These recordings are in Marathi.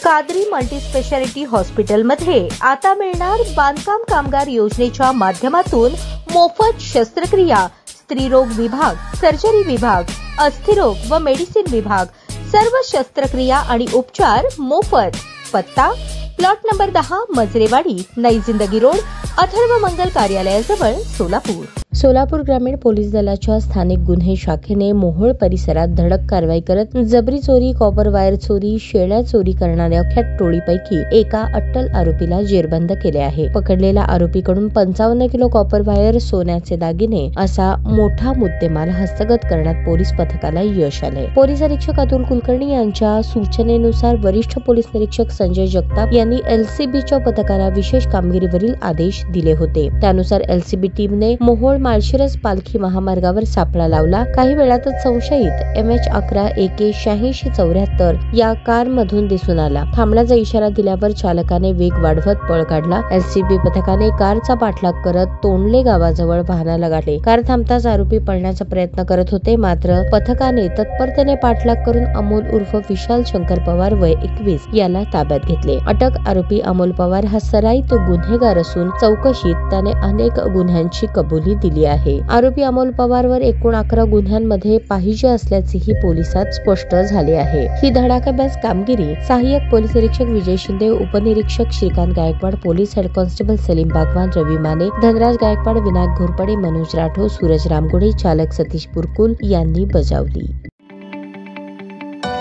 कादरी मल्टी स्पेशालिटी हॉस्पिटलमध्ये आता मिळणार बांधकाम कामगार योजनेच्या माध्यमातून मोफत शस्त्रक्रिया, स्त्रीरोग विभाग, सर्जरी विभाग, अस्थिरोग व मेडिसिन विभाग, सर्व शस्त्रक्रिया आणि उपचार मोफत। पत्ता प्लॉट नंबर 10, मजरेवाडी, नई जिंदगी रोड, अथर्व मंगल कार्यालयाजवळ, सोलापूर। सोलापूर ग्रामीण पोलीस दलाच्या स्थानिक गुन्हे शाखेने मोहोळ परिसरात धडक कारवाई करत जबरी चोरी, कॉपर वायर चोरी, शेळ्या चोरी करणाऱ्या अख्ख्या टोळीपैकी एका अट्टल आरोपीला जेरबंद केले आहे। पकडलेल्या आरोपीकडून 55 किलो कॉपर वायर, सोन्याचे दागिने असा मोठा मुद्देमाल हस्तगत करण्यात पोलीस पथकाला यश आले। पोलीस अधीक्षक अतुल कुलकर्णी यांच्या सूचनेनुसार वरिष्ठ पोलीस निरीक्षक संजय जगताप यांनी एलसीबीच्या पथकाला विशेष कामगिरीवरील आदेश दिले होते। त्यानुसार एलसीबी टीमने मोहोळ माळशिरस पालखी महामार्गावर सापळा लावला। काही वेळातच संशयित MH11 AK 8674 या कार मधून दिसून आला। थांबण्याचा इशारा दिल्यावर चालकाने वेग वाढवत पळ काढला। एलसीबी पथकाने कारचा पाठलाग करत तोंडले गावाजवळ वाहनाला गाठले। कार थांबताच आरोपी पळण्याचा प्रयत्न करत होते, मात्र पथकाने तत्परतेने पाठलाग करून अमोल उर्फ विशाल शंकर पवार वय 21 याला ताब्यात घेतले। अटक आरोपी अमोल पवार हा सराईत गुन्हेगार असून चौकशीत त्याने अनेक गुन्ह्यांची कबुली दिली आहे। आरोपी अमोल पवारवर एकूण 11 गुन्ह्यांमध्ये पाहिजे असल्याचेही पोलिसात स्पष्ट झाले आहे। ही धडाकेबाज कामगिरी सहाय्यक पोलीस निरीक्षक विजय शिंदे, उपनिरीक्षक Shrikant Gaikwad, police head constable Salim Bagwan, Ravi Mane, Dhanraj Gaikwad, Vinayak Ghorpade, Manoj Rathod, Suraj Ramgude, चालक सतीश पुरकुल यांनी बजावली।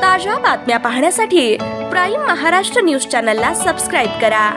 ताज्या बातम्या पाहण्यासाठी प्राईम महाराष्ट्र न्यूज चॅनलला सबस्क्राईब करा।